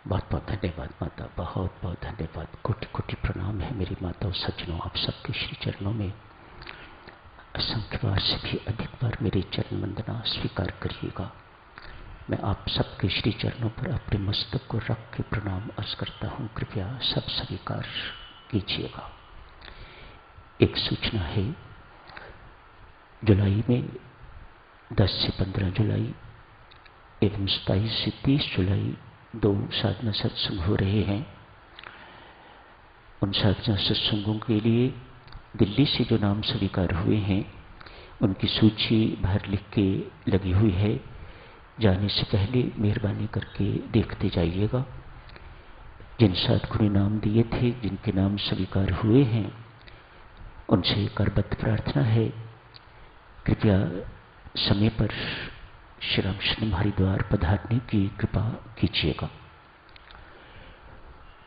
बहुत बहुत धन्यवाद माता, बहुत बहुत धन्यवाद। कोटि कोटि प्रणाम है मेरी माता और सज्जनों, आप सबके श्री चरणों में असंख्य बार से भी अधिक बार मेरी चरण वंदना स्वीकार करिएगा। मैं आप सबके श्री चरणों पर अपने मस्तक को रख के प्रणाम अर्ज करता हूँ, कृपया सब स्वीकार कीजिएगा। एक सूचना है, जुलाई में 10 से 15 जुलाई एवं 27 से 30 जुलाई 2 साधना सत्संग हो रहे हैं। उन साधना सत्संगों के लिए दिल्ली से जो नाम स्वीकार हुए हैं उनकी सूची बाहर लिख के लगी हुई है। जाने से पहले मेहरबानी करके देखते जाइएगा। जिन साधकों ने नाम दिए थे, जिनके नाम स्वीकार हुए हैं, उनसे करबद्ध प्रार्थना है, कृपया समय पर श्री रामकृष्ण हरिद्वार पधारने की कृपा कीजिएगा।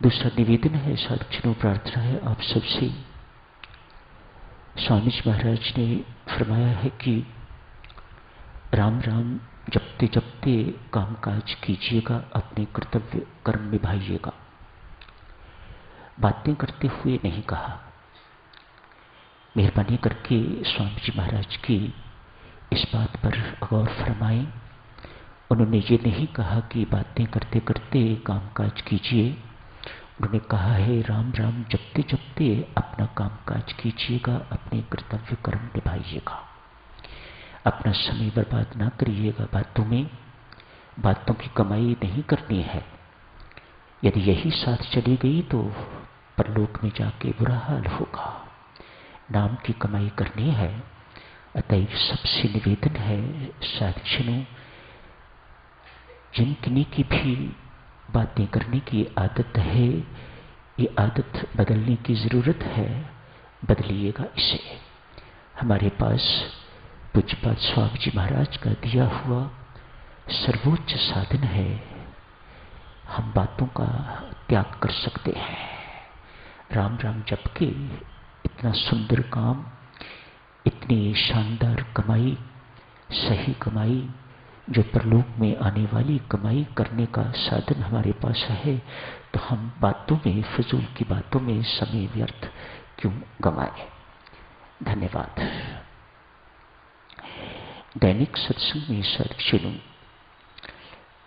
दूसरा निवेदन है, साधकों प्रार्थना है आप सबसे। स्वामी जी महाराज ने फरमाया है कि राम राम जपते जपते कामकाज कीजिएगा, अपने कर्तव्य कर्म निभाइएगा। बातें करते हुए नहीं कहा। मेहरबानी करके स्वामी जी महाराज की इस बात पर गौर फरमाएं। उन्होंने ये नहीं कहा कि बातें करते करते कामकाज कीजिए। उन्होंने कहा है राम राम जपते जपते अपना कामकाज कीजिएगा, अपने कर्तव्य कर्म निभाइएगा, अपना समय बर्बाद ना करिएगा बातों में। बातों की कमाई नहीं करनी है। यदि यही साथ चली गई तो परलोक में जाके बुरा हाल होगा। नाम की कमाई करनी है। अतएव सबसे निवेदन है साधकों, जिनकी की भी बातें करने की आदत है, ये आदत बदलने की जरूरत है, बदलिएगा इसे। हमारे पास पूज्यपाद स्वामी जी महाराज का दिया हुआ सर्वोच्च साधन है। हम बातों का त्याग कर सकते हैं। राम राम जप के इतना सुंदर काम, इतनी शानदार कमाई, सही कमाई, जो परलोक में आने वाली कमाई करने का साधन हमारे पास है, तो हम बातों में, फजूल की बातों में समय व्यर्थ क्यों गंवाएं। धन्यवाद। दैनिक सत्संग में सत्संगों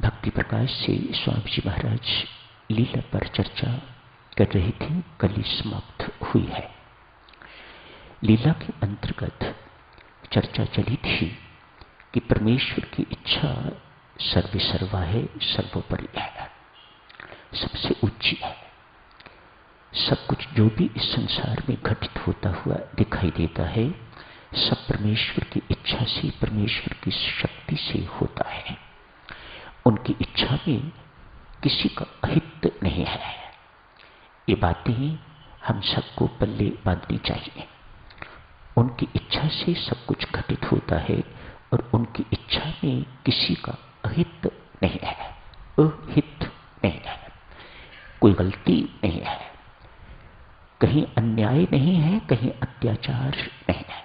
भक्ति प्रकाश से स्वामी जी महाराज लीला पर चर्चा कर रही थी, कल ही समाप्त हुई है। लीला के अंतर्गत चर्चा चली थी कि परमेश्वर की इच्छा सर्वे सर्वा है, सर्वोपरि है, सबसे ऊंची है। सब कुछ जो भी इस संसार में घटित होता हुआ दिखाई देता है, सब परमेश्वर की इच्छा से, परमेश्वर की शक्ति से होता है। उनकी इच्छा में किसी का अहित नहीं है। ये बातें हम सबको पल्ले बांधनी चाहिए। उनकी इच्छा से सब कुछ घटित होता है और उनकी इच्छा में किसी का अहित नहीं है, अहित नहीं है, कोई गलती नहीं है, कहीं अन्याय नहीं है, कहीं अत्याचार नहीं है।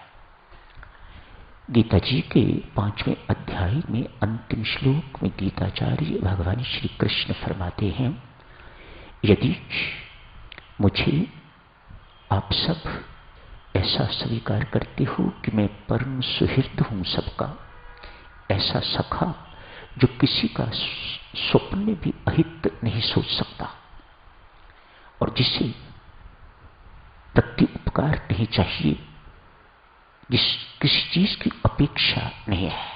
गीता जी के 5वें अध्याय में अंतिम श्लोक में गीताचार्य भगवान श्री कृष्ण फरमाते हैं, यदि मुझे आप सब ऐसा स्वीकार करते हो कि मैं परम सुहृद हूं सबका, ऐसा सखा जो किसी का स्वप्न में भी अहित नहीं सोच सकता और जिसे प्रति उपकार नहीं चाहिए, किसी चीज की अपेक्षा नहीं है,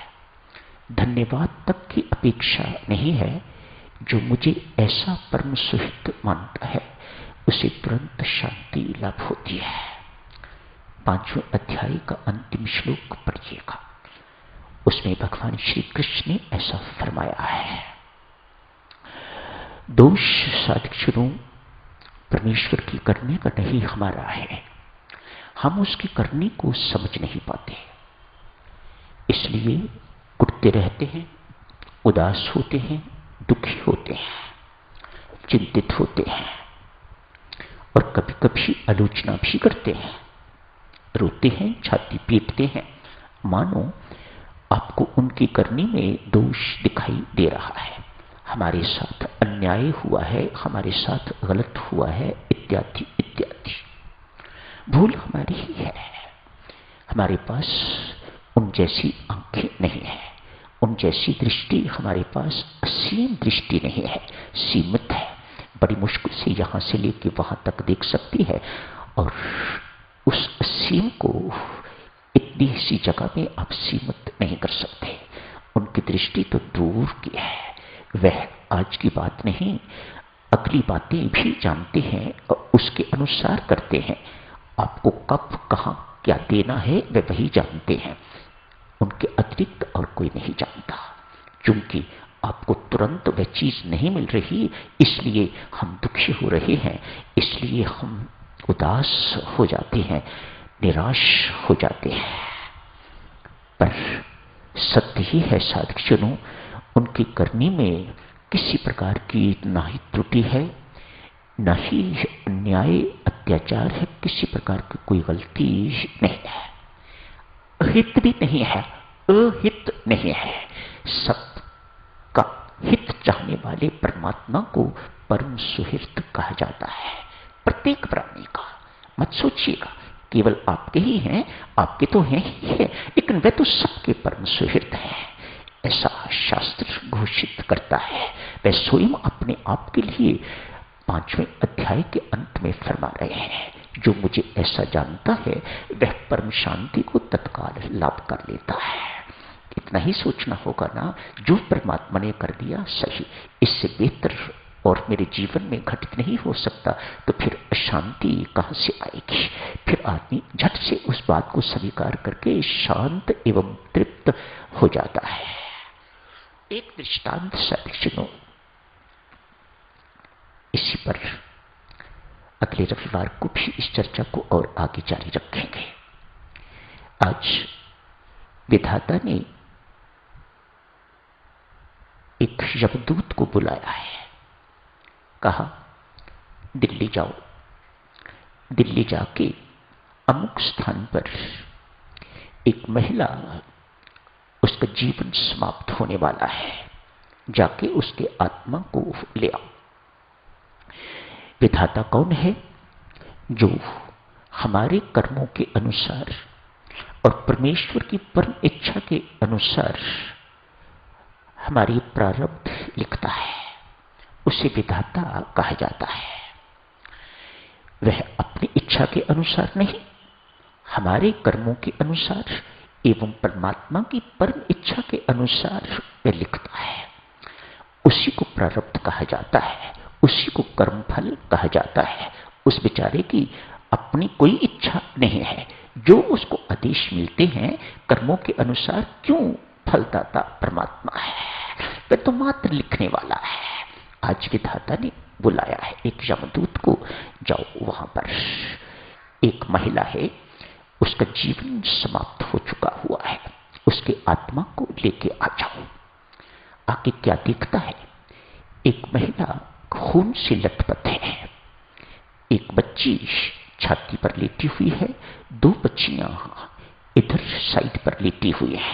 धन्यवाद तक की अपेक्षा नहीं है, जो मुझे ऐसा परम सुहृद मानता है उसे तुरंत शांति लाभ होती है। 5वें अध्याय का अंतिम श्लोक पढ़िएगा, उसमें भगवान श्री कृष्ण ने ऐसा फरमाया है। दोष साधकों परमेश्वर की करने का नहीं हमारा है, हम उसकी करने को समझ नहीं पाते, इसलिए कुटते रहते हैं, उदास होते हैं, दुखी होते हैं, चिंतित होते हैं और कभी कभी आलोचना भी करते हैं, रोते हैं, छाती पीटते हैं, मानो आपको उनकी करनी में दोष दिखाई दे रहा है। हमारे साथ अन्याय हुआ है, हमारे साथ गलत हुआ है, इत्यादि इत्यादि। भूल हमारी ही है। हमारे पास उन जैसी आंखें नहीं है, उन जैसी दृष्टि हमारे पास असीम दृष्टि नहीं है, सीमित है। बड़ी मुश्किल से यहां से लेके वहां तक देख सकती है, और उस असीम को इतनी सी जगह में आप सीमित नहीं कर सकते। उनकी दृष्टि तो दूर की है। वह आज की बात नहीं, अगली बातें भी जानते हैं और उसके अनुसार करते हैं। आपको कब कहां क्या देना है वे वही जानते हैं, उनके अतिरिक्त और कोई नहीं जानता। क्योंकि आपको तुरंत वह चीज नहीं मिल रही, इसलिए हम दुखी हो रहे हैं, इसलिए हम उदास हो जाते हैं, निराश हो जाते हैं। पर सत्य ही है साधकजनों, उनकी करनी में किसी प्रकार की ना ही त्रुटि है, न ही अन्याय अत्याचार है, किसी प्रकार की कोई गलती नहीं है, हित भी नहीं है, अहित नहीं है। सबका हित चाहने वाले परमात्मा को परम सुहृद कहा जाता है, प्रत्येक प्राणी का। मत सोचिएगा केवल आपके ही हैं, आपके तो हैं ही है, लेकिन वे तो सबके परम सुहृद हैं, ऐसा शास्त्र घोषित करता है। वह स्वयं अपने आप के लिए 5वें अध्याय के अंत में फरमा रहे हैं, जो मुझे ऐसा जानता है वह परम शांति को तत्काल लाभ कर लेता है। इतना ही सोचना होगा ना, जो परमात्मा ने कर दिया सही, इससे बेहतर और मेरे जीवन में घटित नहीं हो सकता, तो फिर अशांति कहां से आएगी। फिर आदमी झट से उस बात को स्वीकार करके शांत एवं तृप्त हो जाता है। एक दृष्टांत सुनो, इसी पर अगले रविवार को भी इस चर्चा को और आगे जारी रखेंगे। आज विधाता ने एक यमदूत को बुलाया है, कहा दिल्ली जाओ, दिल्ली जाके अमुक स्थान पर एक महिला, उसका जीवन समाप्त होने वाला है, जाके उसके आत्मा को ले आओ। विधाता कौन है? जो हमारे कर्मों के अनुसार और परमेश्वर की परम इच्छा के अनुसार हमारी प्रारब्ध लिखता है, उसे विधाता कहा जाता है। वह अपनी इच्छा के अनुसार नहीं, हमारे कर्मों के अनुसार एवं परमात्मा की परम इच्छा के अनुसार वह लिखता है। उसी को प्रारब्ध कहा जाता है, उसी को कर्मफल कहा जाता है। उस बेचारे की अपनी कोई इच्छा नहीं है, जो उसको आदेश मिलते हैं कर्मों के अनुसार, क्यों फलदाता परमात्मा है, वह तो मात्र लिखने वाला है। आज विधाता ने बुलाया है एक यमदूत को, जाओ वहां पर एक महिला है, उसका जीवन समाप्त हो चुका हुआ है, उसके आत्मा को लेके आ जाओ। आगे क्या देखता है? एक महिला खून से लथपथ है, एक बच्ची छाती पर लेटी हुई है, 2 बच्चियां इधर साइड पर लेटी हुई है।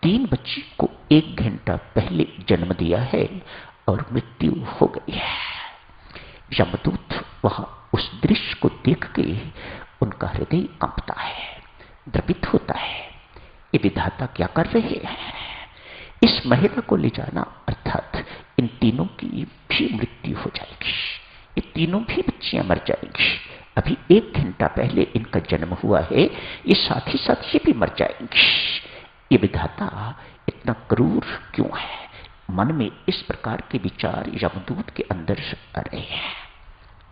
3 बच्ची को 1 घंटा पहले जन्म दिया है और मृत्यु हो गई है। यमदूत वहां उस दृश्य को देख के उनका हृदय कांपता है, द्रवित होता है। ये विधाता क्या कर रहे हैं? इस महिला को ले जाना अर्थात इन तीनों की भी मृत्यु हो जाएगी, ये तीनों भी बच्चियां मर जाएंगी। अभी 1 घंटा पहले इनका जन्म हुआ है, ये साथ ही साथ ये भी मर जाएंगी। ये विधाता इतना क्रूर क्यों है? मन में इस प्रकार के विचार यमदूत के अंदर आ रहे हैं।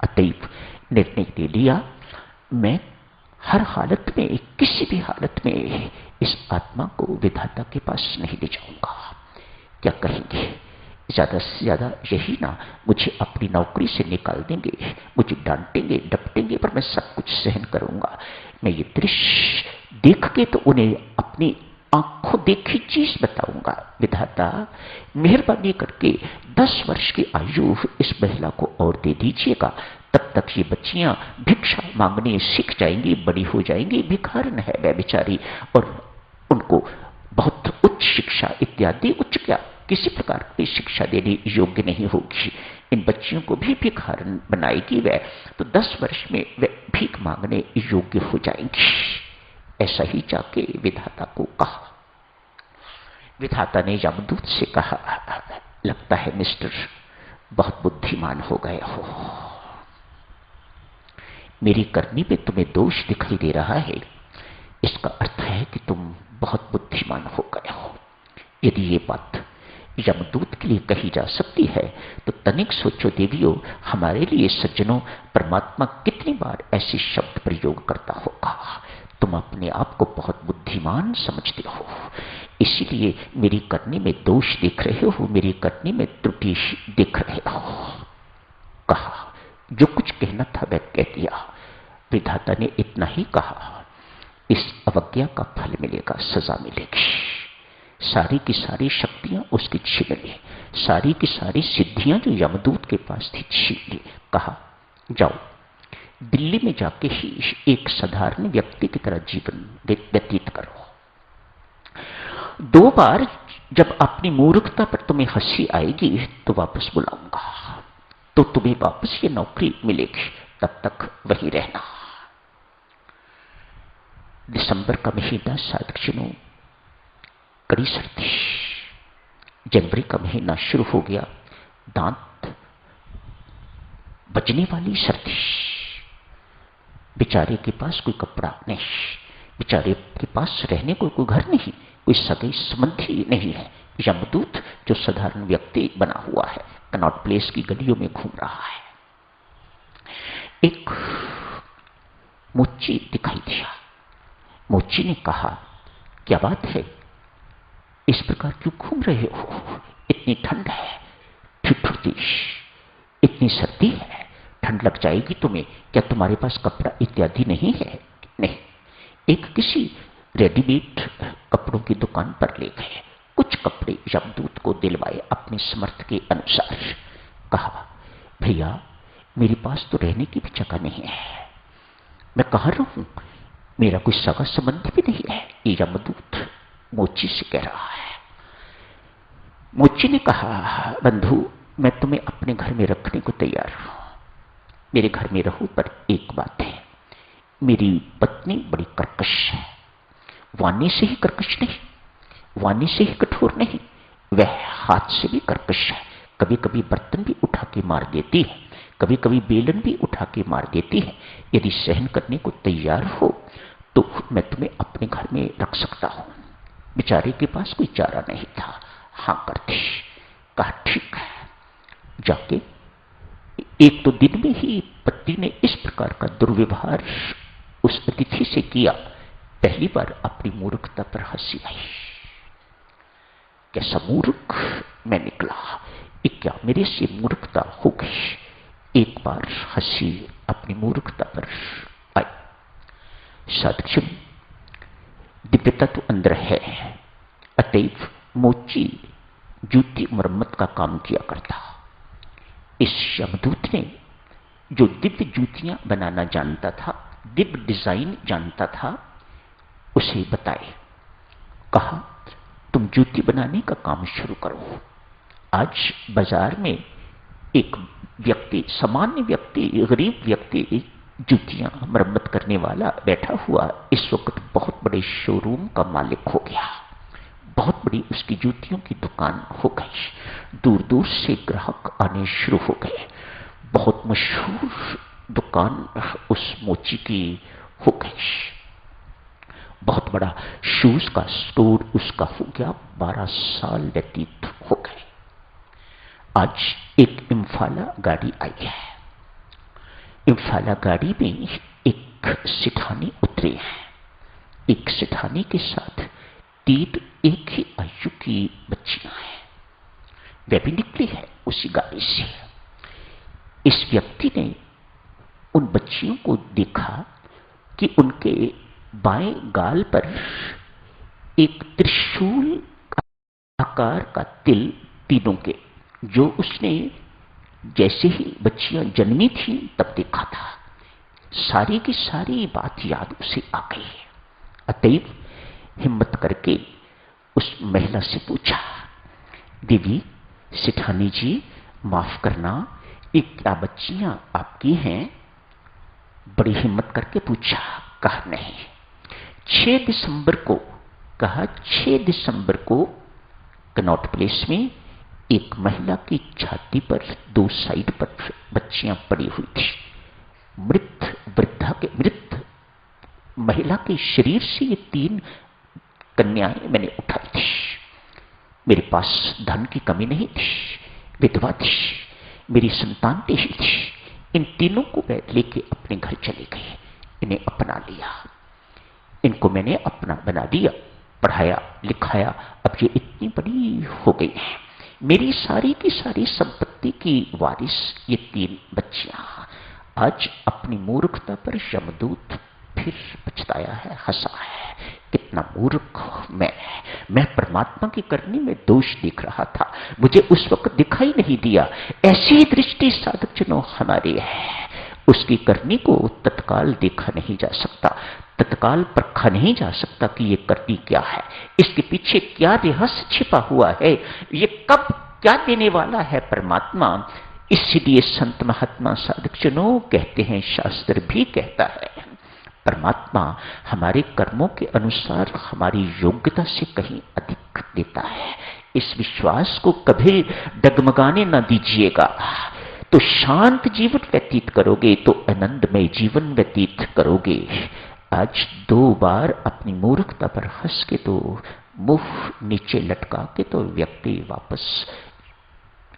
अतएव निर्णय ले लिया, मैं हर हालत में, किसी भी हालत में इस आत्मा को विधाता के पास नहीं ले जाऊंगा। क्या कहेंगे? ज्यादा से ज्यादा यही ना, मुझे अपनी नौकरी से निकाल देंगे, मुझे डांटेंगे डपटेंगे, पर मैं सब कुछ सहन करूंगा। मैं ये दृश्य देख के तो उन्हें अपनी आंखों देखी चीज बताऊंगा। विधाता मेहरबानी करके 10 वर्ष की आयु इस महिला को और दे दीजिएगा, तब तक ये बच्चियां भिक्षा मांगने सीख जाएंगी, बड़ी हो जाएंगी। भिखारन है वह बेचारी, और उनको बहुत उच्च शिक्षा इत्यादि, उच्च क्या किसी प्रकार की शिक्षा देने योग्य नहीं होगी। इन बच्चियों को भी भिखारन बनाएगी वह, तो 10 वर्ष में वे भीख मांगने योग्य हो जाएंगी। ऐसा ही जाके विधाता को कहा। विधाता ने यमदूत से कहा, लगता है मिस्टर बहुत बुद्धिमान हो गए हो। मेरी करनी में तुम्हें दोष दिखाई दे रहा है, इसका अर्थ है कि तुम बहुत बुद्धिमान हो गए हो। यदि ये बात यमदूत के लिए कही जा सकती है तो तनिक सोचो देवियों, हमारे लिए सज्जनों परमात्मा कितनी बार ऐसे शब्द प्रयोग करता होगा। तुम अपने आप को बहुत बुद्धिमान समझते हो, इसीलिए मेरी करनी में दोष देख रहे हो, मेरी करनी में त्रुटि देख रहे हो। कहा, जो कुछ कहना था वह कह दिया। विधाता ने इतना ही कहा, इस अवज्ञा का फल मिलेगा, सजा मिलेगी। सारी की सारी शक्तियां उसकी छीन ली, सारी की सारी सिद्धियां जो यमदूत के पास थी छीन ली। कहा, जाओ दिल्ली में जाके ही एक साधारण व्यक्ति की तरह जीवन व्यतीत करो। 2 बार जब अपनी मूर्खता पर तुम्हें हंसी आएगी तो वापस बुलाऊंगा, तो तुम्हें वापस ये नौकरी मिलेगी, तब तक वहीं रहना। दिसंबर का महीना साधुजनों, कड़ी सर्दी। जनवरी का महीना शुरू हो गया, दांत बजने वाली सर्दी। बेचारे के पास कोई कपड़ा नहीं, बेचारे के पास रहने को कोई घर नहीं, कोई सगे संबंधी नहीं है। यमदूत जो साधारण व्यक्ति बना हुआ है, कनॉट प्लेस की गलियों में घूम रहा है। एक मोची दिखाई दिया। मोची ने कहा, क्या बात है, इस प्रकार क्यों घूम रहे हो? इतनी ठंड है, ठिठुरती, इतनी सर्दी है, ठंड लग जाएगी तुम्हें। क्या तुम्हारे पास कपड़ा इत्यादि नहीं है? नहीं। एक किसी रेडीमेड कपड़ों की दुकान पर ले गए, कुछ कपड़े यमदूत को दिलवाए अपने समर्थ के अनुसार। कहा, भैया मेरे पास तो रहने की भी जगह नहीं है, मैं कहाँ रहूं, मेरा कोई सगा संबंधी भी नहीं है। ये यमदूत मोची से कह रहा है। मोची ने कहा, बंधु मैं तुम्हें अपने घर में रखने को तैयार हूं, मेरे घर में रहो, पर एक बात है, मेरी पत्नी बड़ी कर्कश है। वाणी से ही कर्कश नहीं, वाणी से ही कठोर नहीं, वह हाथ से भी कर्कश है। कभी कभी बर्तन भी उठा के मार देती है, कभी कभी बेलन भी उठा के मार देती है। यदि सहन करने को तैयार हो तो मैं तुम्हें अपने घर में रख सकता हूं। बेचारे के पास कोई चारा नहीं था, हां कर दी। कहा, ठीक है। जाके एक तो दिन में ही पति ने इस प्रकार का दुर्व्यवहार उस अतिथि से किया। पहली बार अपनी मूर्खता पर हंसी आई। कैसा मूर्ख मैं निकला, क्या मेरे से मूर्खता हो गई। एक बार हंसी अपनी मूर्खता पर आई। साधुजन, दिव्यता तो अंदर है, अतएव मोची जूती मरम्मत का काम किया करता। इस यमदूत ने जो दिव्य जूतियां बनाना जानता था, दिव्य डिजाइन जानता था, उसे बताए। कहा, तुम जूती बनाने का काम शुरू करो। आज बाजार में एक व्यक्ति, सामान्य व्यक्ति, गरीब व्यक्ति, जूतियां मरम्मत करने वाला बैठा हुआ इस वक्त बहुत बड़े शोरूम का मालिक हो गया। बहुत बड़ी उसकी जूतियों की दुकान हो गई। दूर दूर से ग्राहक आने शुरू हो गए। बहुत मशहूर दुकान उस मोची की हो गई। बहुत बड़ा शूज का स्टोर उसका हो गया। 12 साल व्यतीत हो गए। आज एक इम्फाला गाड़ी आई है। इम्फाला गाड़ी में एक सिठानी उतरे हैं। एक सिठानी के साथ 3 एक ही आयु की बच्चियां हैं। वे भी निकली है उसी गाड़ी से। इस व्यक्ति ने उन बच्चियों को देखा कि उनके बाएं गाल पर एक त्रिशूल आकार का तिल, तीनों के, जो उसने जैसे ही बच्चियां जन्मी थी तब देखा था। सारी की सारी बात याद उसे आ गई। अतएव हिम्मत करके उस महिला से पूछा, देवी सेठानी जी, माफ करना, ये क्या बच्चियां आपकी हैं? बड़ी हिम्मत करके पूछा। कहा नहीं। 6 दिसंबर को, कहा 6 दिसंबर को कनॉट प्लेस में एक महिला की छाती पर 2 साइड पर बच्चियां पड़ी हुई थी। मृत महिला के शरीर से ये 3 कन्याएं मैंने उठाई थी। मेरे पास धन की कमी नहीं थी, विधवा थी, मेरी संतान ही थी। इन तीनों को मैं लेके अपने घर चले गए, इन्हें अपना लिया, इनको मैंने अपना बना दिया, पढ़ाया लिखाया। अब ये इतनी बड़ी हो गई है, मेरी सारी की सारी संपत्ति की वारिस ये 3 बच्चियां। आज अपनी मूर्खता पर यमदूत फिर पछताया है, हंसा है। कितना मूर्ख मैं परमात्मा की करनी में दोष देख रहा था, मुझे उस वक्त दिखाई नहीं दिया। ऐसी दृष्टि साधक जनों हमारी है, उसकी करनी को तत्काल देखा नहीं जा सकता, तत्काल परखा नहीं जा सकता कि ये करनी क्या है, इसके पीछे क्या रहस्य छिपा हुआ है, ये कब क्या देने वाला है परमात्मा। इसलिए संत महात्मा साधक जनों कहते हैं, शास्त्र भी कहता है, परमात्मा हमारे कर्मों के अनुसार हमारी योग्यता से कहीं अधिक देता है। इस विश्वास को कभी डगमगाने न दीजिएगा। तो शांत जीवन व्यतीत करोगे तो आनंदमय जीवन व्यतीत करोगे। आज 2 बार अपनी मूर्खता पर हंस के तो मुंह नीचे लटका के तो व्यक्ति वापस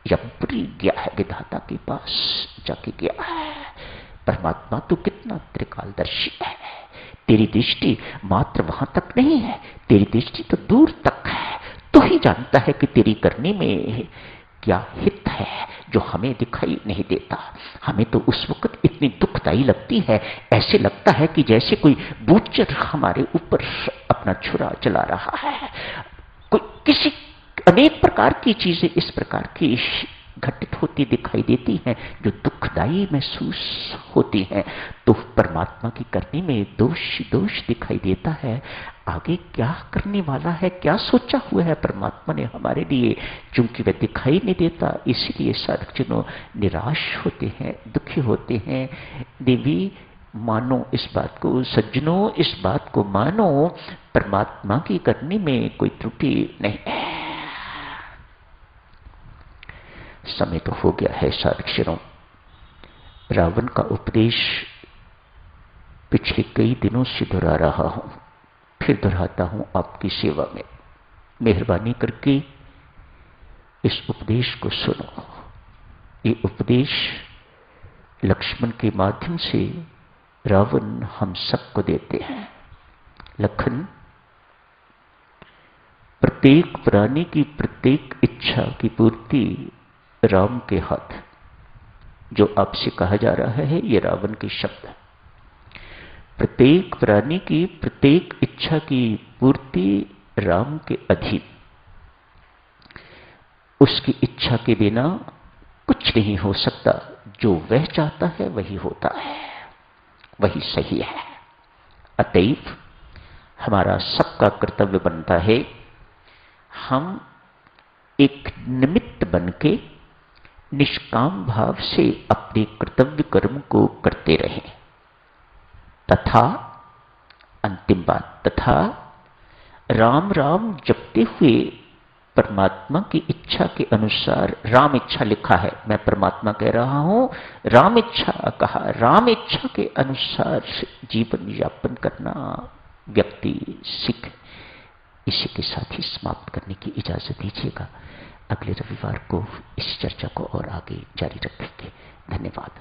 यमपुरी गया है, विधाता के पास जाके गया है। परमात्मा तो कितना त्रिकालदर्शी है, तेरी दृष्टि मात्र वहां तक नहीं है, तेरी दृष्टि तो दूर तक है। तो ही जानता है कि तेरी करने में क्या हित है जो हमें दिखाई नहीं देता। हमें तो उस वक्त इतनी दुखदाई लगती है, ऐसे लगता है कि जैसे कोई बूचर हमारे ऊपर अपना छुरा चला रहा है। कोई किसी अनेक प्रकार की चीजें इस प्रकार की घटित होती दिखाई देती हैं जो दुखदाई महसूस होती हैं। तो परमात्मा की करने में दोष दिखाई देता है। आगे क्या करने वाला है, क्या सोचा हुआ है परमात्मा ने हमारे लिए, चूंकि वह दिखाई नहीं देता इसलिए साधक जनों निराश होते हैं, दुखी होते हैं। देवी मानो इस बात को, सज्जनों इस बात को मानो, परमात्मा की करने में कोई त्रुटि नहीं है। समय तो हो गया है साधक। रावण का उपदेश पिछले कई दिनों से दोहरा रहा हूं, फिर दोहराता हूं आपकी सेवा में। मेहरबानी करके इस उपदेश को सुनो। ये उपदेश लक्ष्मण के माध्यम से रावण हम सबको देते हैं। लखन, प्रत्येक प्राणी की प्रत्येक इच्छा की पूर्ति राम के हाथ। जो आपसे कहा जा रहा है ये रावण के शब्द है। प्रत्येक प्राणी की प्रत्येक इच्छा की पूर्ति राम के अधीन। उसकी इच्छा के बिना कुछ नहीं हो सकता। जो वह चाहता है वही होता है, वही सही है। अतएव हमारा सबका कर्तव्य बनता है हम एक निमित्त बनके निष्काम भाव से अपने कर्तव्य कर्म को करते रहें। तथा अंतिम बात, तथा राम राम जपते हुए परमात्मा की इच्छा के अनुसार, राम इच्छा लिखा है, मैं परमात्मा कह रहा हूं, राम इच्छा कहा, राम इच्छा के अनुसार जीवन यापन करना व्यक्ति सीखे। इसी के साथ ही समाप्त करने की इजाजत दीजिएगा। अगले रविवार को इस चर्चा को और आगे जारी रखेंगे। धन्यवाद।